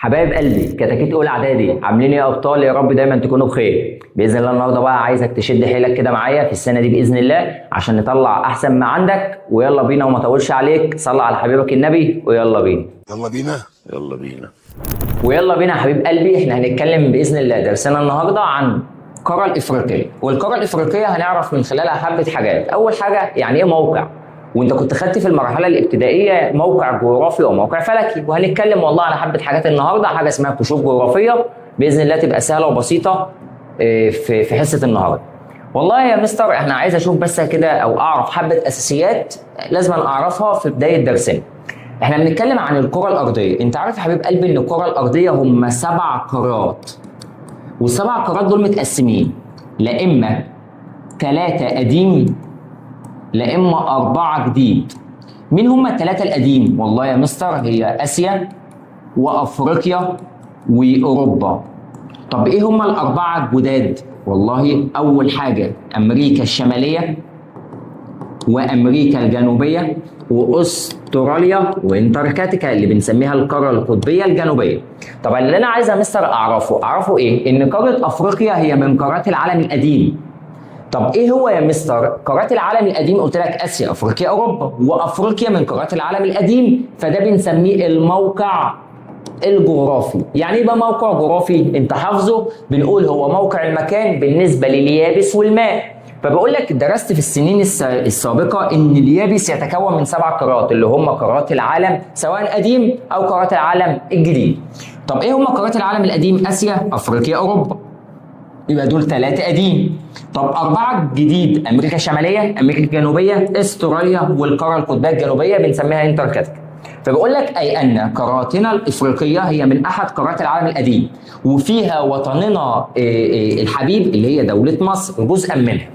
حبايب قلبي، كتاكيت اولى اعدادي، عاملين ايه يا ابطال؟ يا رب دايما تكونوا بخير. باذن الله النهارده بقى عايزك تشد حيلك كده معايا في السنه دي باذن الله عشان نطلع احسن ما عندك. ويلا بينا وما اطولش عليك، صلى على حبيبك النبي ويلا بينا. يلا بينا يلا بينا ويلا بينا يا حبيب قلبي. احنا هنتكلم باذن الله درسنا النهارده عن القاره الافريقيه، والقاره الافريقيه هنعرف من خلالها حبه حاجات. اول حاجه يعني ايه موقع، وانت كنت خدت في المرحله الابتدائيه موقع جغرافي وموقع فلكي، وهنتكلم والله على حبه حاجات النهارده، حاجه اسمها كشوف جغرافيه باذن الله تبقى سهله وبسيطه في حصه النهارده. والله يا مستر احنا عايز اشوف بس كده او اعرف حبه اساسيات لازم اعرفها في بدايه درسنا. احنا بنتكلم عن الكره الارضيه. انت عارف يا حبيب قلبي ان الكره الارضيه هم 7 قارات، والسبع قارات دول متقسمين لا اما 3 قديم لا اما 4 جديد. مين هم ال3 القديم؟ والله يا مستر هي اسيا وافريقيا واوروبا. طب ايه هم ال4 الجداد؟ والله اول حاجه امريكا الشماليه وامريكا الجنوبيه واستراليا وانتاركتيكا اللي بنسميها القاره القطبيه الجنوبيه. طبعا اللي انا عايز يا مستر اعرفه ايه؟ ان قاره افريقيا هي من قارات العالم القديم. طب ايه هو يا مستر قارات العالم القديم؟ قلت لك اسيا افريقيا اوروبا، وافريقيا من قارات العالم القديم، فده بنسميه الموقع الجغرافي. يعني ايه بقى موقع جغرافي؟ انت حافظه، بنقول هو موقع المكان بالنسبه لليابس والماء. فبقول لك درست في السنين السابقه ان اليابس يتكون من 7 قارات اللي هم قارات العالم سواء قديم او قارات العالم الجديد. طب ايه هم قارات العالم القديم؟ اسيا افريقيا اوروبا، يبقى دول 3 قديم. طب 4 جديد امريكا الشماليه امريكا الجنوبيه استراليا والقاره القطبيه الجنوبيه بنسميها انتاركتيكا. فبقول لك اي ان قاراتنا الافريقيه هي من احد قارات العالم القديم، وفيها وطننا الحبيب اللي هي دوله مصر جزءا منها.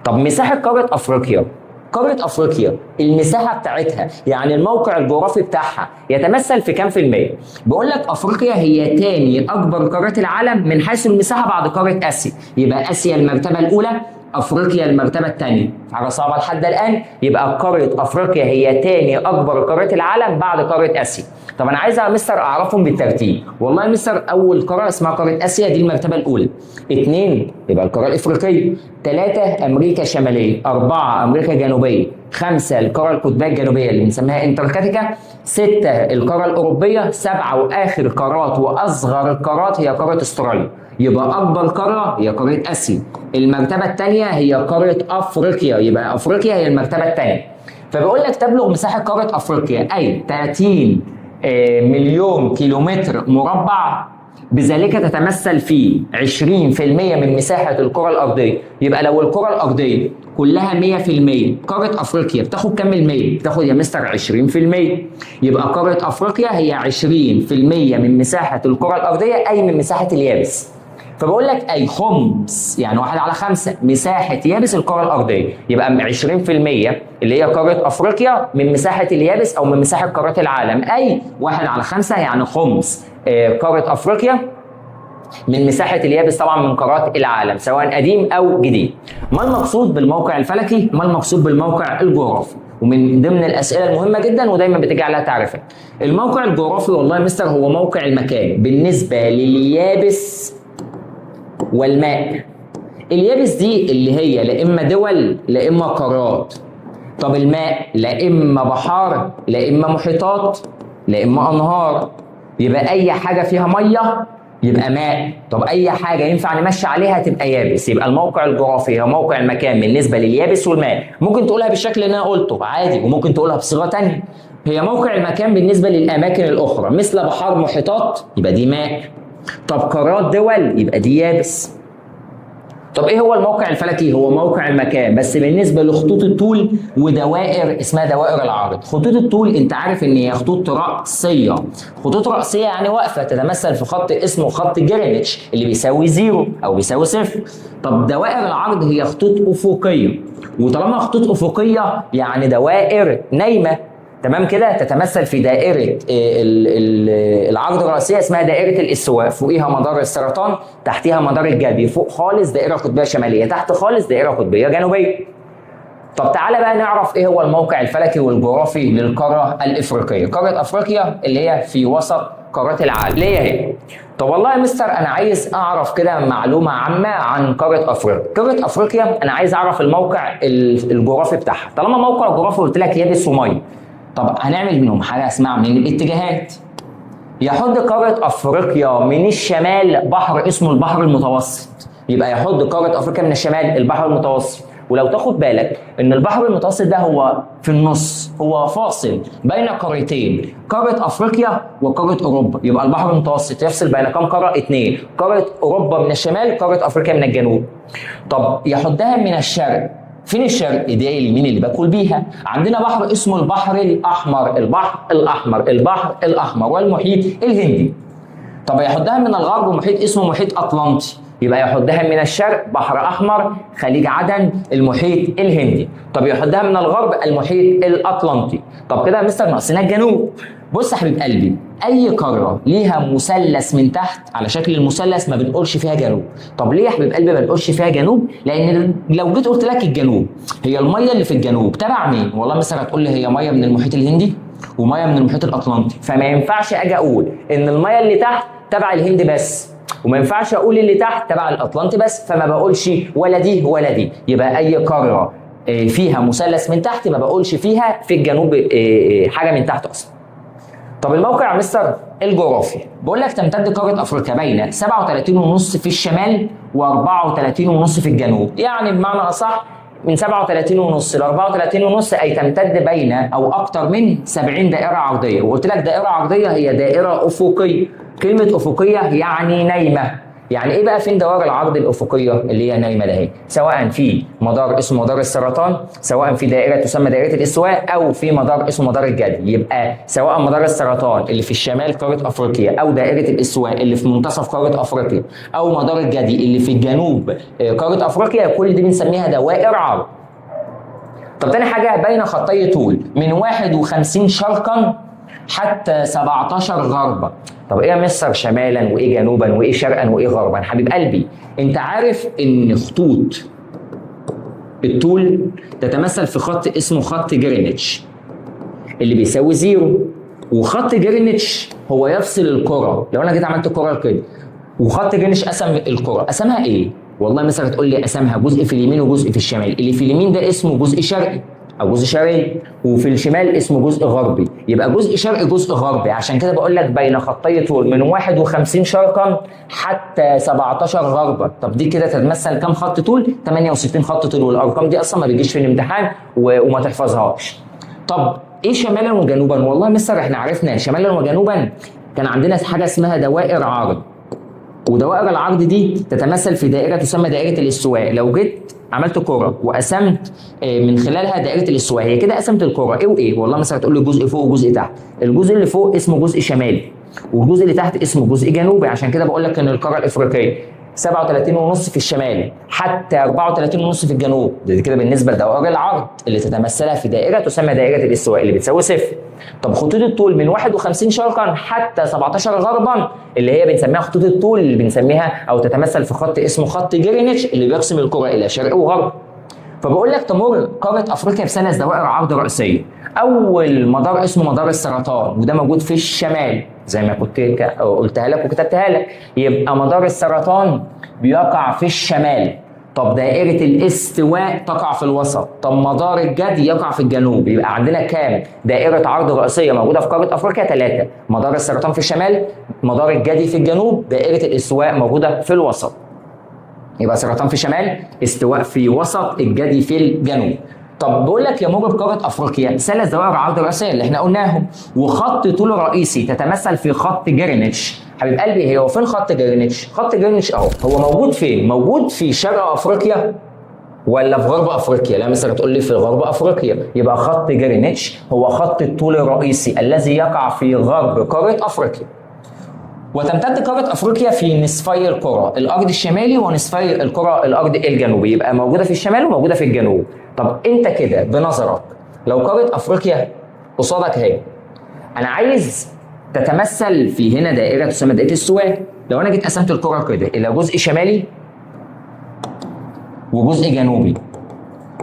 طب مساحه قاره افريقيا، قارة أفريقيا المساحة بتاعتها يعني الموقع الجغرافي بتاعها يتمثل في كام في المية؟ بقول لك أفريقيا هي تاني أكبر قارات العالم من حيث المساحة بعد قارة آسيا، يبقى آسيا المرتبة الأولى افريقيا المرتبه الثانيه. حاجه صعبه لحد الان. يبقى قاره افريقيا هي ثاني اكبر قارات العالم بعد قاره اسيا. طب انا عايز يا مستر اعرفهم بالترتيب. والله يا مستر اول قاره اسمها قاره اسيا دي المرتبه الاولى. 2 يبقى القاره الافريقيه. 3 امريكا الشماليه. 4 امريكا الجنوبيه. 5 القاره القطبيه الجنوبيه اللي بنسميها انتاركتيكا. 6 القاره الاوروبيه. 7 واخر قارات واصغر القارات هي قاره استراليا. يبقى اكبر قاره هي قاره اسيا. المرتبه الثانيه هي قاره افريقيا، يبقى افريقيا هي المرتبه الثانيه. فبقول لك تبلغ مساحه قاره افريقيا اي 30 مليون كيلومتر مربع، بذلك تتمثل في 20% من مساحه الكره الارضيه. يبقى لو الكره الارضيه كلها 100%، قاره افريقيا بتاخد كام المية؟ بتاخد يا مستر 20%. يبقى قاره افريقيا هي 20% من مساحه الكره الارضيه اي من مساحه اليابس. فبقول لك اي خمس يعني 1/5 مساحه يابس الكره الارضيه. يبقى 20% اللي هي قاره افريقيا من مساحه اليابس او من مساحه قارات العالم، اي 1/5 يعني خمس قاره افريقيا من مساحه اليابس طبعا من قارات العالم سواء قديم او جديد. ما المقصود بالموقع الفلكي؟ ما المقصود بالموقع الجغرافي؟ ومن ضمن الاسئله المهمه جدا ودايما بتيجي عليها تعريفات. الموقع الجغرافي والله يا مستر هو موقع المكان بالنسبه لليابس والماء. اليابس دي اللي هي لا اما دول لا اما قارات. طب الماء لا اما بحار لا اما محيطات لا اما انهار. يبقى اي حاجه فيها ميه يبقى ماء. طب اي حاجه ينفع نمشي عليها تبقى يابس. يبقى الموقع الجغرافي هو موقع المكان بالنسبه لليابس والماء. ممكن تقولها بالشكل اللي انا قلته عادي، وممكن تقولها بصيغه ثانيه. هي موقع المكان بالنسبه للاماكن الاخرى مثل بحار محيطات يبقى دي ماء. طب قارات دول يبقى دي يابس. طب ايه هو الموقع الفلكي؟ هو موقع المكان بس بالنسبه لخطوط الطول ودوائر اسمها دوائر العرض. خطوط الطول انت عارف ان هي خطوط رأسيه. خطوط رأسيه يعني واقفه تتمثل في خط اسمه خط جرينتش اللي بيساوي 0 او بيساوي 0. طب دوائر العرض هي خطوط افقيه، وطالما خطوط افقيه يعني دوائر نايمه. تمام كده؟ تتمثل في دائرة العرض الرئيسية اسمها دائرة الاستواء، فوقيها مدار السرطان، تحتها مدار الجدي، فوق خالص دائرة قطبية شمالية، تحت خالص دائرة قطبية جنوبية. طب تعالى بقى نعرف ايه هو الموقع الفلكي والجغرافي للقارة الافريقية. قارة افريقيا اللي هي في وسط قارات العالم ليه اهي. طب والله يا مستر انا عايز اعرف كده معلومه عامه عن قاره افريقيا. قاره افريقيا انا عايز اعرف الموقع الجغرافي بتاعها. طالما موقع جغرافي قلت لك يابس وميه، طب هنعمل منهم حاجه اسمها من الاتجاهات. يحد قاره افريقيا من الشمال بحر اسمه البحر المتوسط، يبقى يحد قاره افريقيا من الشمال البحر المتوسط. ولو تاخد بالك ان البحر المتوسط ده هو في النص، هو فاصل بين قارتين، قاره افريقيا وقاره اوروبا. يبقى البحر المتوسط يفصل بين كم قاره؟ 2، قاره اوروبا من الشمال، قاره افريقيا من الجنوب. طب يحدها من الشرق، فين الشرق؟ دي اليمين اللي باكل بيها. عندنا بحر اسمه البحر الاحمر، البحر الاحمر، البحر الاحمر والمحيط الهندي. طب يحدها من الغرب محيط اسمه محيط اطلنطي، يبقى يحدها من الشرق بحر احمر، خليج عدن، المحيط الهندي. طب يحدها من الغرب المحيط الاطلنطي. طب كده يا مستر ناقصنا الجنوب. بص يا حبيب قلبي، اي قاره ليها مثلث من تحت على شكل المثلث ما بنقولش فيها جنوب. طب ليه يا حبيب قلبي ما بنقولش فيها جنوب؟ لان لو جيت قلت لك الجنوب هي الميه اللي في الجنوب تبع مين؟ والله مثلا هتقول لي هي ميه من المحيط الهندي وميه من المحيط الاطلنطي، فما ينفعش اجي اقول ان الميه اللي تحت تبع الهند بس، وما ينفعش اقول اللي تحت تبع الاطلنطي بس، فما بقولش ولا دي ولا دي. يبقى اي قاره فيها مثلث من تحت ما بقولش فيها في الجنوب حاجه من تحت اصلا. طب الموقع يا مستر الجغرافي بقول لك تمتد قاره افريقيا بين 37.5 في الشمال و34.5 في الجنوب، يعني بمعنى اصح من 37.5 ل 34.5، اي تمتد بين او اكثر من 70 دائره عرضيه. وقلت لك دائره عرضيه هي دائره افقيه. كلمه افقيه يعني نايمه. يعني ايه بقى فين دوائر العرض الافقيه اللي هي نايمه ده؟ سواء في مدار اسمه مدار السرطان، سواء في دائره تسمى دائره الاستواء، او في مدار اسمه مدار الجدي. يبقى سواء مدار السرطان اللي في الشمال قاره افريقيا، او دائره الاستواء اللي في منتصف قاره افريقيا، او مدار الجدي اللي في الجنوب قاره افريقيا، كل دي بنسميها دوائر عرض. طب تاني حاجه بين خطي طول من 51 شرقا حتى 17 غربا. طب ايه يا مستر شمالا وايه جنوبا وايه شرقا وايه غربا؟ حبيب قلبي انت عارف ان خطوط الطول تتمثل في خط اسمه خط جرينتش اللي بيساوي 0، وخط جرينتش هو يفصل الكرة. لو انا جيت عملت كرة كده وخط جرينتش قسم الكرة، قسمها ايه؟ والله مثلا تقول لي قسمها جزء في اليمين وجزء في الشمال. اللي في اليمين ده اسمه جزء شرقي او جزء شرقي، وفي الشمال اسمه جزء غربي. يبقى جزء شرقي جزء غربي. عشان كده بقول لك بين خطي طول من 51 شرقا حتى 17 غربا. طب دي كده تتمثل كم خط طول؟ 68 خط طول. والارقام دي اصلا ما بتجيش في الامتحان وما تحفظهاش. طب ايه شمالا وجنوبا؟ والله مستر احنا عرفنا شمالا وجنوبا كان عندنا حاجه اسمها دوائر عرض، ودوائر العرض دي تتمثل في دائره تسمى دائره الاستواء. لو جيت عملت كرة وقسمت من خلالها دائرة الاستواء، هي كده قسمت الكرة ايه وايه؟ والله مثلا تقول لي جزء فوق وجزء تحت. الجزء اللي فوق اسمه جزء شمالي، والجزء اللي تحت اسمه جزء جنوبي. عشان كده بقول لك ان القارة الافريقية 37.5 في الشمال حتى 34.5 في الجنوب. دي كده بالنسبه لدوائر العرض اللي تتمثلها في دائره تسمى دائره الاستواء اللي بتساوي 0. طب خطوط الطول من 51 شرقا حتى 17 غربا اللي هي بنسميها خطوط الطول، اللي بنسميها او تتمثل في خط اسمه خط جرينتش اللي بيقسم الكره الى شرق وغرب. فبقول لك تمر قاره افريقيا بثلاث دوائر عرض رئيسيه. اول مدار اسمه مدار السرطان، وده موجود في الشمال زي ما كنت قلتها لك وكتبتها لك. يبقى مدار السرطان بيقع في الشمال. طب دائرة الاستواء تقع في الوسط. طب مدار الجدي يقع في الجنوب. يبقى عندنا كام دائرة عرض رئيسية موجودة في قارة أفريقيا؟ 3. مدار السرطان في الشمال، مدار الجدي في الجنوب، دائرة الاستواء موجودة في الوسط. يبقى سرطان في الشمال، استواء في وسط، الجدي في الجنوب. طب بقول لك يمر بقاره افريقيا 3 دوائر عرض رئيسيه اللي احنا قلناهم، وخط طول رئيسي تتمثل في خط جرينتش. حبيب قلبي هو فين خط جرينتش؟ خط جرينتش اهو. هو موجود فين؟ موجود في شرق افريقيا ولا في غرب افريقيا؟ لا مثلا تقول لي في غرب افريقيا. يبقى خط جرينتش هو خط الطول الرئيسي الذي يقع في غرب قاره افريقيا. وتمتد قاره افريقيا في نصفي الكره، الارض الشمالي ونصفي الكره الارض الجنوبي. يبقى موجوده في الشمال وموجوده في الجنوب. طب انت كده بنظرك لو قاره افريقيا قصادك اهي، انا عايز تتمثل في هنا دائره تسمى دائره الاستواء. لو انا جيت قسمت الكره كده الى جزء شمالي وجزء جنوبي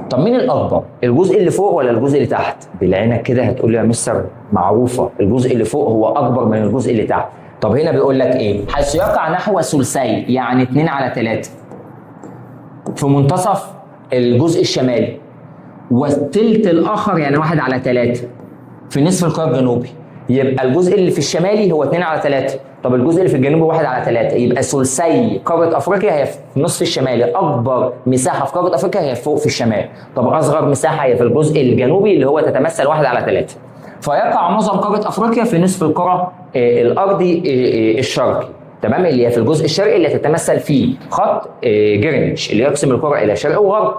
طب مين الاكبر؟ الجزء اللي فوق ولا الجزء اللي تحت؟ بالعينك كده هتقول لي يا مستر معروفه الجزء اللي فوق هو اكبر من الجزء اللي تحت. طب هنا بيقول لك ايه؟ حيث يقع نحو ثلثي يعني 2/3 في منتصف الجزء الشمالي، والثلث الاخر يعني 1/3 في نصف الكره الجنوبي. يبقى الجزء اللي في الشمالي هو 2/3، طب الجزء اللي في الجنوبي 1/3، يبقى ثلثي قاره افريقيا هي في النصف الشمالي، اكبر مساحه في قاره افريقيا هي فوق في الشمال، طب اصغر مساحه هي في الجزء الجنوبي اللي هو تتمثل 1/3. فيقع معظم قاره افريقيا في نصف الكره الارضي الشرقي، تمام، اللي هي في الجزء الشرقي اللي تتمثل فيه خط جرينتش اللي يقسم الكره الى شرق وغرب.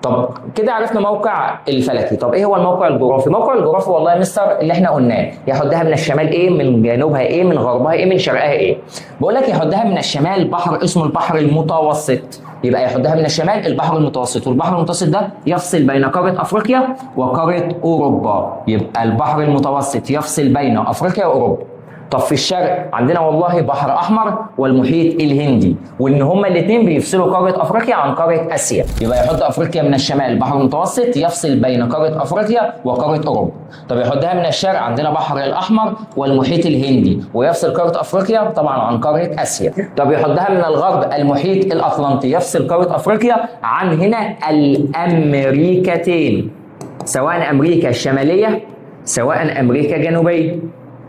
طب كده عرفنا موقع الفلكي. طب ايه هو الموقع الجغرافي؟ الموقع الجغرافي والله يا مستر اللي احنا قلناه، يحدها من الشمال ايه، من جنوبها ايه، من غربها ايه، من شرقها ايه. بقول لك يحدها من الشمال بحر اسمه البحر المتوسط، يبقى يحدها من الشمال البحر المتوسط، والبحر المتوسط ده يفصل بين قاره افريقيا وقاره اوروبا، يبقى البحر المتوسط يفصل بين افريقيا واوروبا. طب في الشرق عندنا والله بحر احمر والمحيط الهندي، وان هما الاثنين بيفصلوا قاره افريقيا عن قاره اسيا، يبقى يحط افريقيا من الشمال البحر المتوسط يفصل بين قاره افريقيا وقاره اوروبا. طب يحطها من الشرق عندنا بحر الاحمر والمحيط الهندي ويفصل قاره افريقيا طبعا عن قاره اسيا. طب يحطها من الغرب المحيط الاطلنطي يفصل قاره افريقيا عن هنا الامريكتين، سواء امريكا الشماليه سواء امريكا الجنوبيه.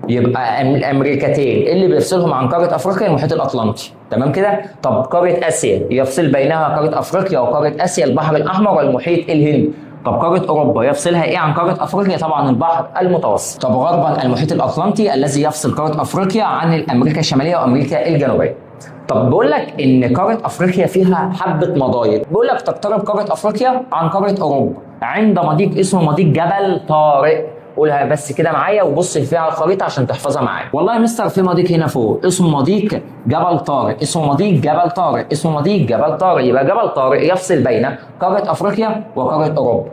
يبقى الامريكتين اللي بيفصلهم عن قاره افريقيا المحيط الاطلنطي، تمام كده. طب قاره اسيا يفصل بينها قاره افريقيا وقاره اسيا البحر الاحمر والمحيط الهندي. طب قاره اوروبا يفصلها ايه عن قاره افريقيا؟ طبعا البحر المتوسط. طب غربا المحيط الاطلنطي الذي يفصل قاره افريقيا عن امريكا الشماليه وامريكا الجنوبيه. طب بقول لك ان قاره افريقيا فيها حبه مضايق، بقول لك تقترب قاره افريقيا عن قاره اوروبا عند مضيق اسمه مضيق جبل طارق. قولها بس كده معايا وبص فيها على الخريطه عشان تحفظها معايا. والله يا مستر في مضيق هنا فوق اسمه مضيق جبل طارق، اسمه مضيق جبل طارق، اسمه مضيق جبل طارق. يبقى جبل طارق يفصل بين قاره افريقيا وقاره اوروبا.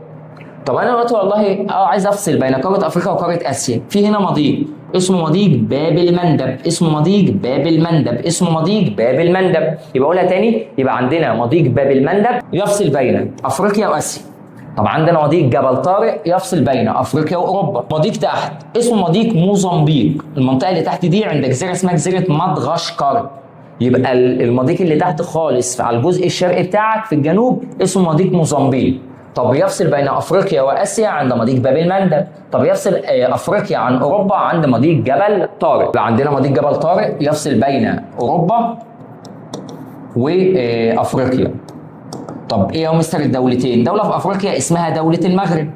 طب انا دلوقتي والله عايز افصل بين قاره افريقيا وقاره اسيا، في هنا مضيق اسمه مضيق باب المندب، اسمه مضيق باب المندب، اسمه مضيق باب المندب. يبقى اقولها تاني، يبقى عندنا مضيق باب المندب يفصل بين افريقيا واسيا. طب عندنا مضيق جبل طارق يفصل بين افريقيا واوروبا. مضيق تحت اسمه مضيق موزمبيق، المنطقه اللي تحت دي عند جزيره اسمها جزيره مدغشقر. يبقى المضيق اللي تحت خالص على الجزء الشرقي بتاعك في الجنوب اسمه مضيق موزمبيق. طب يفصل بين افريقيا واسيا عند مضيق باب المندب. طب يفصل افريقيا عن اوروبا عند مضيق جبل طارق. يبقى عندنا مضيق جبل طارق يفصل بين اوروبا وافريقيا. طب ايه يا مستر الدولتين؟ دوله في افريقيا اسمها دوله المغرب،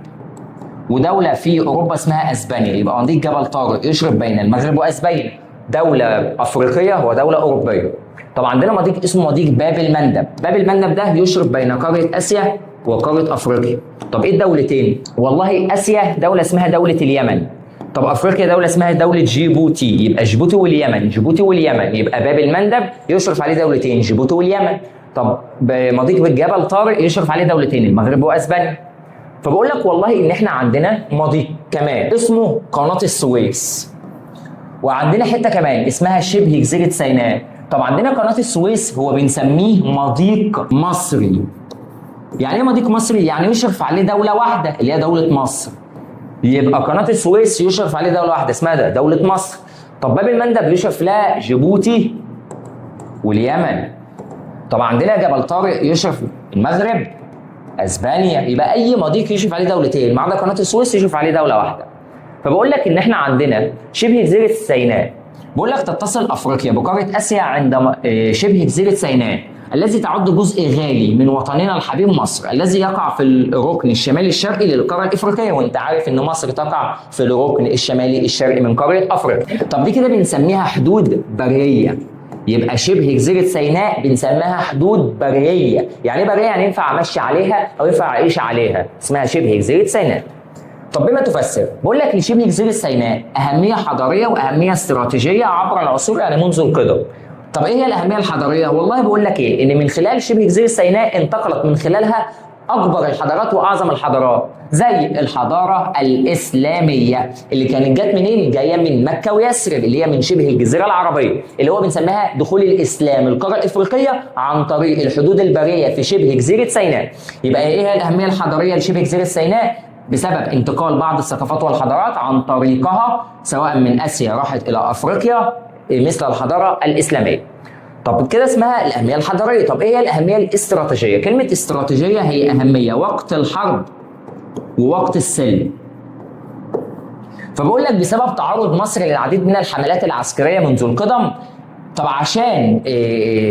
ودوله في اوروبا اسمها اسبانيا. يبقى مضيق جبل طارق يشرف بين المغرب واسبانيا، دوله افريقيه ودوله اوروبيه. طب عندنا مضيق اسمه مضيق باب المندب، باب المندب ده يشرف بين قاره اسيا وقاره افريقيا. طب ايه الدولتين؟ والله اسيا دوله اسمها دوله اليمن، طب افريقيا دوله اسمها دوله جيبوتي. يبقى جيبوتي واليمن، جيبوتي واليمن. يبقى باب المندب يشرف عليه دولتين جيبوتي واليمن. طب مضيق بالجبل طارق يشرف عليه دولتين المغرب واسبانيا. فبقول لك والله ان احنا عندنا مضيق كمان اسمه قناه السويس، وعندنا حته كمان اسمها شبه جزيره سيناء. طب عندنا قناه السويس هو بنسميه مضيق مصري. يعني ايه مضيق مصري؟ يعني يشرف عليه دوله واحده اللي هي دوله مصر. يبقى قناه السويس يشرف عليه دوله واحده اسمها ده دوله مصر. طب باب المندب يشرف لها جيبوتي واليمن. طب عندنا جبل طارق يشرف المغرب اسبانيا. يبقى اي مضيق يشرف عليه دولتين ما عدا قناه السويس يشرف عليه دوله واحده. فبقول لك ان احنا عندنا شبه جزيره سيناء، بقول لك تتصل افريقيا بقاره اسيا عند شبه جزيره سيناء الذي تعد جزء غالي من وطننا الحبيب مصر، الذي يقع في الركن الشمالي الشرقي للقاره الافريقيه، وانت عارف ان مصر تقع في الركن الشمالي الشرقي من قاره افريقيا. طب دي كده بنسميها حدود بريه. يبقى شبه جزيره سيناء بنسميها حدود بريه. يعني ايه بريه؟ يعني ينفع امشي عليها او ينفع اعيش عليها، اسمها شبه جزيره سيناء. طب بما تفسر؟ بقول لك لشبه جزيره سيناء اهميه حضاريه واهميه استراتيجيه عبر العصور، يعني منذ القدم. طب ايه هي الاهميه الحضاريه؟ والله بقول لك ايه، ان من خلال شبه جزيره سيناء انتقلت من خلالها اكبر الحضارات واعظم الحضارات، زي الحضاره الاسلاميه اللي كانت جت منين؟ جايه من مكه ويثرب اللي هي من شبه الجزيره العربيه، اللي هو بنسميها دخول الاسلام القاره الافريقيه عن طريق الحدود البريه في شبه جزيره سيناء. يبقى ايه هي الاهميه الحضاريه لشبه جزيره سيناء؟ بسبب انتقال بعض الثقافات والحضارات عن طريقها سواء من اسيا راحت الى افريقيا مثل الحضاره الاسلاميه. طب كده اسمها الاهميه الحضاريه. طب ايه هي الاهميه الاستراتيجيه؟ كلمه استراتيجيه هي اهميه وقت الحرب ووقت السلم. فبقول لك بسبب تعرض مصر للعديد من الحملات العسكريه منذ القدم، طب عشان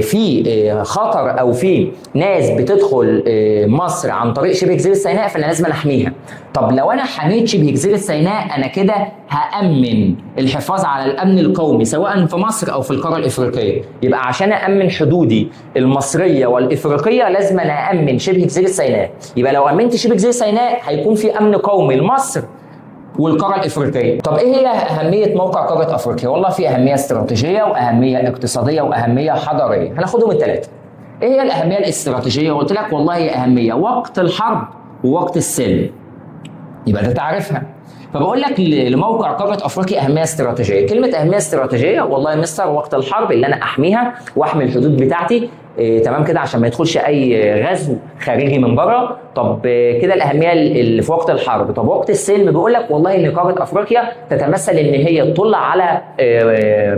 في خطر او في ناس بتدخل مصر عن طريق شبه جزيره سيناء فانا لازم احميها. طب لو انا حميت شبه جزيره سيناء انا كده هامن الحفاظ على الامن القومي سواء في مصر او في القاره الافريقيه. يبقى عشان امن حدودي المصريه والافريقيه لازم انا امن شبه جزيره سيناء. يبقى لو امنت شبه جزيره سيناء هيكون في امن قومي لمصر والقاره الافريقيه. طب ايه هي اهميه موقع قاره افريقيا؟ والله في اهميه استراتيجيه واهميه اقتصاديه واهميه حضاريه، هناخدهم الثلاثه. ايه هي الاهميه الاستراتيجيه؟ قلت لك والله هي اهميه وقت الحرب ووقت السلم، يبقى ده تعرفها. فبقول لك لموقع قاره افريقيا اهميه استراتيجيه. كلمه اهميه استراتيجيه والله يا مستر وقت الحرب اللي انا احميها واحمي الحدود بتاعتي تمام كده عشان ما يدخلش اي غزو خارجي من بره. طب كده الاهميه اللي في وقت الحرب. طب وقت السلم بيقول لك والله ان قاره افريقيا تتمثل ان هي تطل على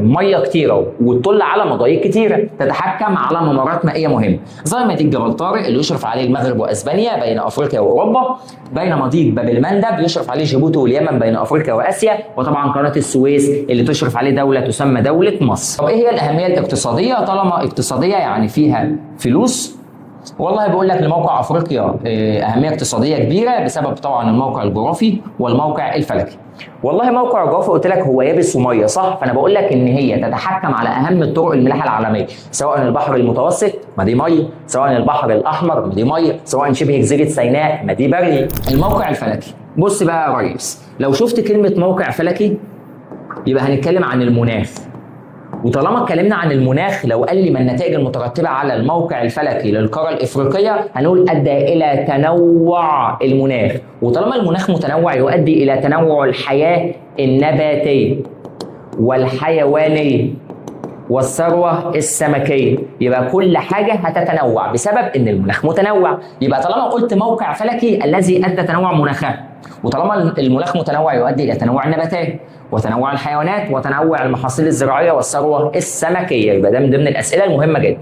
ميه كتيره وتطل على مضايق كتيره، تتحكم على ممرات مائيه مهمه زي مضيق جبل طارق اللي يشرف عليه المغرب واسبانيا بين افريقيا واوروبا، بين مضيق باب المندب يشرف عليه جيبوتي واليمن بين افريقيا واسيا، وطبعا قناه السويس اللي تشرف عليه دوله تسمى دوله مصر. طب ايه هي الاهميه الاقتصاديه؟ طالما اقتصاديه يعني فيها فلوس، والله بقول لك لموقع افريقيا اهميه اقتصاديه كبيره بسبب طبعا الموقع الجغرافي والموقع الفلكي. والله موقع الجغرافي قلت لك هو يابس وميه صح، فانا بقول لك ان هي تتحكم على اهم الطرق الملاحه العالميه، سواء البحر المتوسط ما دي ميه، سواء البحر الاحمر ما دي ميه، سواء شبه جزيره سيناء ما دي بري. الموقع الفلكي بص بقى يا ريس، لو شفت كلمه موقع فلكي يبقى هنتكلم عن المناخ. وطالما اتكلمنا عن المناخ لو قال لي ما النتائج المترتبه على الموقع الفلكي للقاره الافريقيه هنقول ادى الى تنوع المناخ، وطالما المناخ متنوع يؤدي الى تنوع الحياه النباتيه والحيوانيه والثروه السمكيه، يبقى كل حاجه هتتنوع بسبب ان المناخ متنوع. يبقى طالما قلت موقع فلكي الذي ادى تنوع مناخها، وطالما المناخ متنوع يؤدي الى تنوع النباتات وتنوع الحيوانات وتنوع المحاصيل الزراعيه والثروه السمكيه، يبقى ده من ضمن الاسئله المهمه جدا.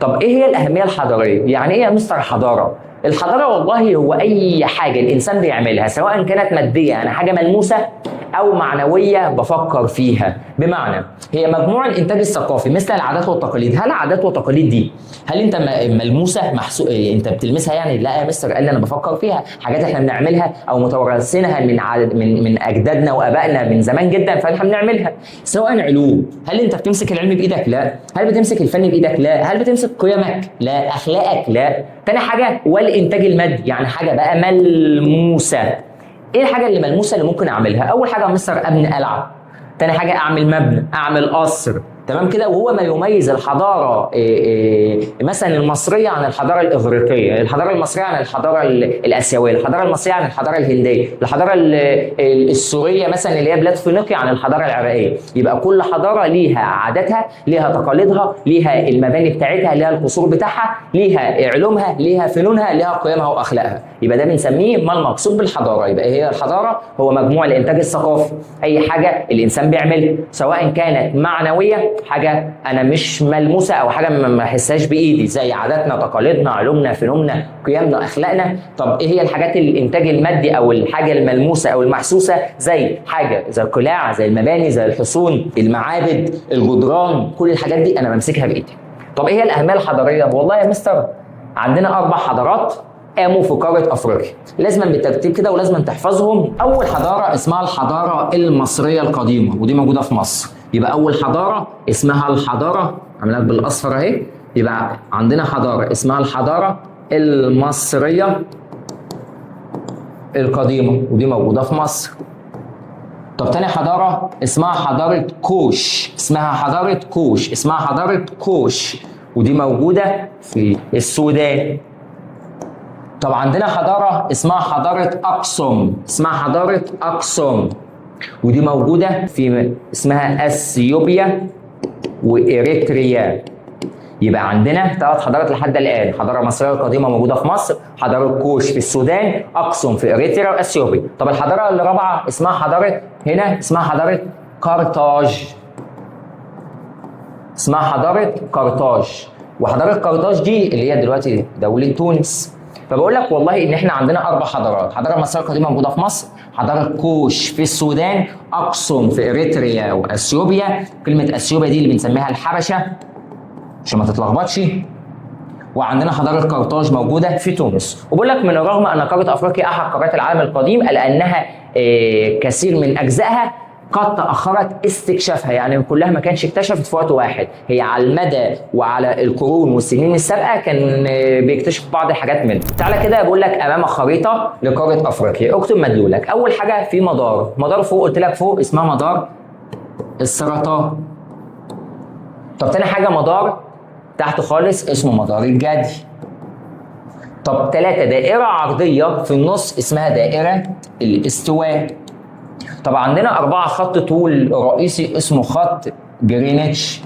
طب ايه هي الاهميه الحضاريه؟ يعني ايه يا مستر حضاره؟ الحضاره والله هو اي حاجه الانسان بيعملها سواء كانت ماديه يعني حاجه ملموسه او معنويه بفكر فيها، بمعنى هي مجموع الانتاج الثقافي مثل العادات والتقاليد. هل العادات والتقاليد دي هل انت ملموسه انت بتلمسها؟ يعني لا يا مستر قال لي انا بفكر فيها، حاجات احنا بنعملها او متوارثينها من اجدادنا وابائنا من زمان جدا فاحنا بنعملها. سواء علوم، هل انت بتمسك العلم بايدك؟ لا. هل بتمسك الفن بايدك؟ لا. هل بتمسك قيمك؟ لا. اخلاقك؟ لا. تاني حاجه والانتاج المادي، يعني حاجه بقى ملموسه. ايه الحاجه اللي ملموسه اللي ممكن اعملها؟ اول حاجه يا مستر ابني قلعه، تاني حاجه اعمل مبنى، اعمل قصر، تمام كده. وهو ما يميز الحضاره مثلا المصريه عن الحضاره الاغريقيه، الحضاره المصريه عن الحضاره الاسيويه، الحضاره المصريه عن الحضاره الهنديه، الحضاره السوريه مثلا اللي هي بلاد فينيقيا عن الحضاره العراقيه. يبقى كل حضاره ليها عاداتها، ليها تقاليدها، ليها المباني بتاعتها، ليها القصور بتاعها، ليها علومها، ليها فنونها، ليها قيمها واخلاقها. يبقى ده بنسميه ما المقصود بالحضاره. يبقى هي الحضاره هو مجموع الانتاج الثقافي، اي حاجه الانسان بيعملها سواء كانت معنويه، حاجه انا مش ملموسه او حاجه ما احسهاش بايدي زي عاداتنا تقاليدنا علومنا فنوننا قيمنا اخلاقنا. طب ايه هي الحاجات الانتاج المادي او الحاجه الملموسه او المحسوسه؟ زي حاجه زي القلاع، زي المباني، زي الحصون، المعابد، الجدران، كل الحاجات دي انا بمسكها بايدي. طب ايه هي الاهميه الحضاريه؟ والله يا مستر عندنا 4 حضارات قاموا في قاره افريقيا، لازما بالترتيب كده ولازما تحفظهم. اول حضاره اسمها الحضاره المصريه القديمه ودي موجوده في مصر. يبقى اول حضاره اسمها الحضاره، عاملها بالاصفر اهي، يبقى عندنا حضاره اسمها الحضاره المصريه القديمه ودي موجوده في مصر. طب تاني حضاره اسمها حضاره كوش، اسمها حضاره كوش ودي موجوده في السودان. طب عندنا حضاره اسمها حضاره اقصم، اسمها حضاره اقصم، ودي موجوده في اسمها اثيوبيا واريتريا. يبقى عندنا 3 حضارات لحد الان، حضاره مصريه قديمه موجوده في مصر، حضاره كوش في السودان، اقصم في اريتريا واثيوبيا. طب الحضاره الرابعه اسمها حضاره، هنا اسمها حضاره قرطاج، اسمها حضاره قرطاج. وحضاره قرطاج دي اللي هي دلوقتي دوله تونس. فبقول لك والله ان احنا عندنا 4 حضارات، حضاره مصريه قديمه موجوده في مصر، حضاره كوش في السودان، اقصم في اريتريا واثيوبيا، كلمه اثيوبيا دي اللي بنسميها الحبشه عشان ما تتلخبطش، وعندنا حضاره قرطاج موجوده في تونس. وبقول لك من الرغم ان قاره افريقيا احد قارات العالم القديم الا انها كثير من اجزائها قد تاخرت استكشافها، يعني كلها ما كانش اكتشفت في وقت واحد، هي على المدى وعلى القرون والسنين السابقه كان بيكتشف بعض الحاجات منها. تعالى كده بقول لك امامك خريطه لقاره افريقيا، اكتب مدلولك. اول حاجه في مدار فوق، قلت لك فوق اسمها مدار السرطان. طب تاني حاجه مدار تحت خالص اسمه مدار الجدي. طب 3 دائره عرضيه في النص اسمها دائره الاستواء. طب عندنا 4 خط طول رئيسي اسمه خط جرينتش.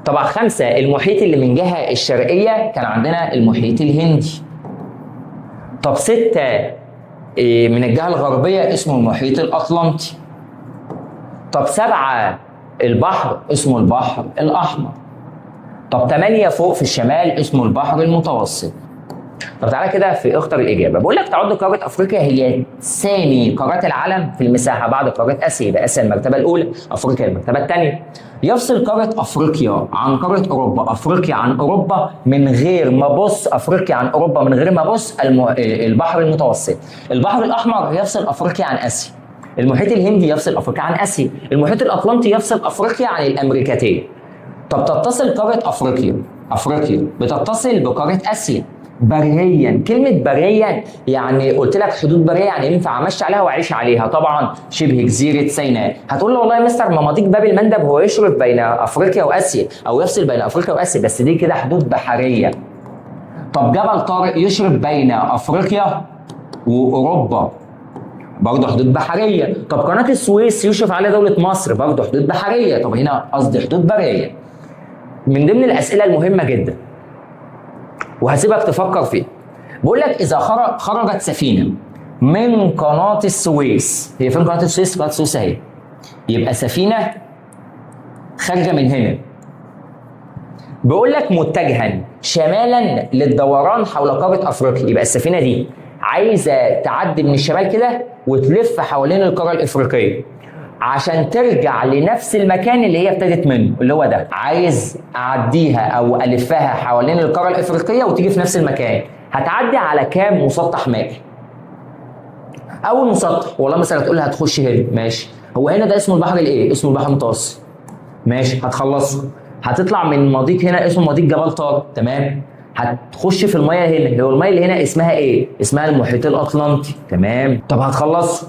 طبعا 5 المحيط اللي من جهة الشرقية كان عندنا المحيط الهندي. طب 6 من الجهة الغربية اسمه المحيط الأطلنطي. طب 7 البحر اسمه البحر الأحمر. طب 8 فوق في الشمال اسمه البحر المتوسط. طب تعالى كده في اختر الاجابه. بقول لك تعد قاره افريقيا هي ثاني قارات العالم في المساحه بعد قاره اسيا، يبقى اسيا المرتبه الاولى، افريقيا المرتبه الثانيه. يفصل قاره افريقيا عن قاره اوروبا، افريقيا عن اوروبا من غير ما بص، افريقيا عن اوروبا من غير ما بص البحر المتوسط. البحر الاحمر يفصل افريقيا عن اسيا. المحيط الهندي يفصل افريقيا عن اسيا. المحيط الاطلنطي يفصل افريقيا عن الامريكتين. طب تتصل قاره افريقيا بتتصل بقاره اسيا بريا. كلمة بريا يعني قلت لك حدود برية، يعني ينفع امشي عليها واعيش عليها، طبعا شبه جزيرة سيناء. هتقول له والله يا مستر ما مضيق باب المندب هو يشرف بين افريقيا واسيا او يفصل بين افريقيا واسيا، بس دي كده حدود بحرية. طب جبل طارق يشرف بين افريقيا واوروبا، برضه حدود بحرية. طب قناة السويس يشرف عليها دولة مصر، برضه حدود بحرية. طب هنا قصدي حدود برية. من ضمن الأسئلة المهمة جدا وهسيبك تفكر فيه، بقول لك اذا خرجت سفينه من قناه السويس، هي فين قناه السويس؟ قناه السويس اهي، يبقى سفينه خارجه من هنا، بقول لك متجها شمالا للدوران حول قاره افريقيا، يبقى السفينه دي عايزه تعدي من الشمال كده وتلف حوالين القاره الافريقيه عشان ترجع لنفس المكان اللي هي ابتدت منه، اللي هو ده. عايز اعديها او الفها حوالين القاره الافريقيه وتيجي في نفس المكان، هتعدي على كام مسطح مائي؟ اول مسطح والله مثلا تقول لي هتخش هنا، ماشي، هو هنا ده اسمه البحر الايه؟ اسمه البحر المتوسط، ماشي، هتخلصه. هتطلع من مضيق هنا اسمه مضيق جبل طارق، تمام، هتخش في الميه هنا، هو الميه اللي هنا اسمها ايه؟ اسمها المحيط الاطلنطي، تمام. طب هتخلص،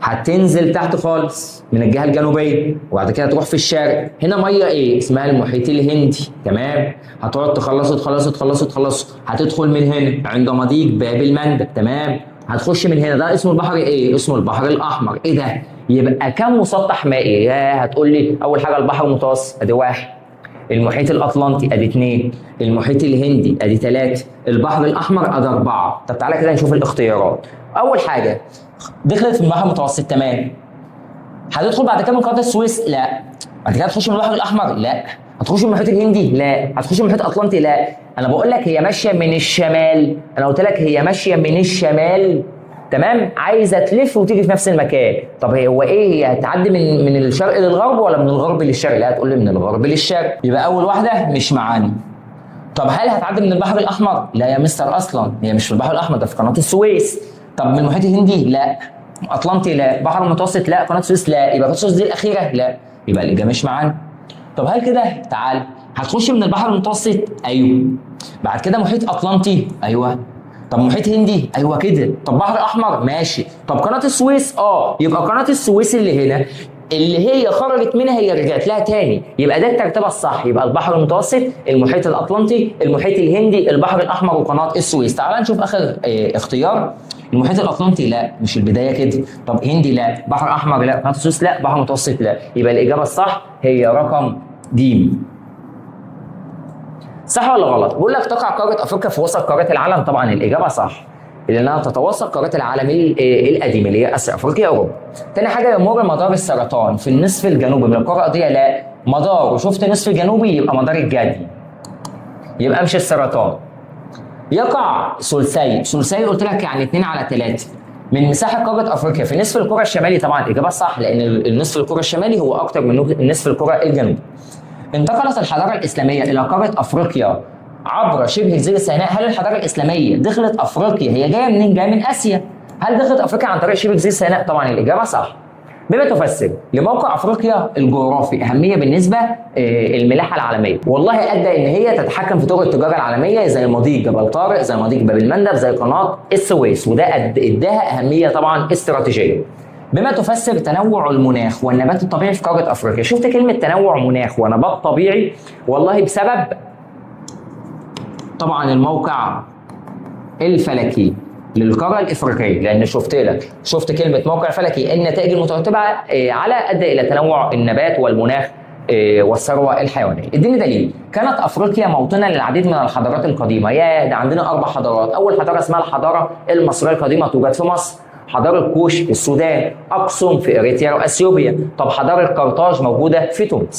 هتنزل تحت خالص من الجهه الجنوبيه وبعد كده تروح في الشرق، هنا ميه ايه؟ اسمها المحيط الهندي، تمام. هتقعد تخلصه، هتدخل من هنا عند مضيق باب المندب، تمام. هتخش من هنا، ده اسمه البحر ايه؟ اسمه البحر الاحمر. ايه ده؟ يبقى كم مسطح مائي؟ هتقول لي اول حاجه البحر المتوسط ادي 1، المحيط الاطلنطي ادي 2، المحيط الهندي ادي 3، البحر الاحمر ادي 4. طب تعالى كده نشوف الاختيارات. اول حاجه دخلت في البحر المتوسط، تمام. هتدخل بعد كده من قناه السويس؟ لا. بعد كده هتخش من البحر الاحمر؟ لا. هتخش من المحيط الهندي؟ لا. هتخش من المحيط الاطلنطي؟ لا. انا بقول لك هي ماشيه من الشمال، انا قلت لك هي ماشيه من الشمال، تمام، عايزه تلف وتيجي في نفس المكان. طب هو ايه؟ هي هتعدي من الشرق للغرب ولا من الغرب للشرق؟ لا، هتقول لي من الغرب للشرق، يبقى اول واحده مش معانا. طب هل هتعدي من البحر الاحمر؟ لا يا مستر، اصلا هي مش في البحر الاحمر، ده في قناه السويس. طب من المحيط الهندي؟ لا. اطلنطي؟ لا. بحر المتوسط؟ لا. قناه السويس؟ لا. يبقى قناه السويس دي الاخيره؟ لا. يبقى الاجابه مش معانا. طب هل كده؟ تعال، هتخش من البحر المتوسط؟ ايوه. بعد كده محيط اطلنطي؟ ايوه. طب محيط هندي؟ ايوه كده. طب بحر احمر؟ ماشي. طب قناه السويس؟ يبقى قناه السويس اللي هنا اللي هي خرجت منها هي رجعت لها تاني، يبقى ده الترتيب الصح. يبقى البحر المتوسط، المحيط الاطلنطي، المحيط الهندي، البحر الاحمر، وقناه السويس. تعال نشوف اخر اختيار. المحيط الاطلنطي لا، مش البدايه كده. طب هندي لا، بحر احمر لا، قناه السويس لا، بحر متوسط لا. يبقى الاجابه الصح هي رقم د. صح ولا غلط؟ بقول لك تقع قاره افريقيا في وسط قاره العالم. طبعا الاجابه صح، لانها تتوسط قاره العالم القديمه اللي هي اسيا، افريقيا، اوروبا. تاني حاجه، يمر مدار السرطان في النصف الجنوبي من القاره الارضيه. لا، مدار وشفت نصف جنوبي يبقى مدار الجدي، يبقى مش السرطان. يقع ثلثي قلت لك يعني 2/3 من مساحه قاره افريقيا في نصف الكره الشمالي. طبعا الاجابه صح، لان النصف الكره الشمالي هو اكتر من نصف الكره الجنوبي. انتقلت الحضاره الاسلاميه الى قاره افريقيا عبر شبه جزيره سيناء. هل الحضاره الاسلاميه دخلت افريقيا؟ هي جايه منين؟ جايه من اسيا. هل دخلت افريقيا عن طريق شبه جزيره سيناء؟ طبعا الاجابه صح. بما تفسر لموقع افريقيا الجغرافي اهميه بالنسبه الملاحه العالميه. والله ادى ان هي تتحكم في طرق التجاره العالميه زي مضيق جبل طارق، زي مضيق باب المندب، زي قناه السويس، وده اداها اهميه طبعا استراتيجيه. بما تفسر تنوع المناخ والنبات الطبيعي في قاره افريقيا. شفت كلمه تنوع مناخ ونبات طبيعي؟ والله بسبب طبعا الموقع الفلكي للقاره الافريقيه، لان شفت كلمه موقع فلكي، النتائج المترتبه على ادى الى تنوع النبات والمناخ والثروه الحيوانيه. اديني دليل. كانت افريقيا موطنا للعديد من الحضارات القديمه. يا ده عندنا 4 حضارات. اول حضاره اسمها الحضاره المصريه القديمه، توجد في مصر. حضاره كوش في السودان، اقصم في اريتريا واثيوبيا. طب حضاره قرطاج موجوده في تونس.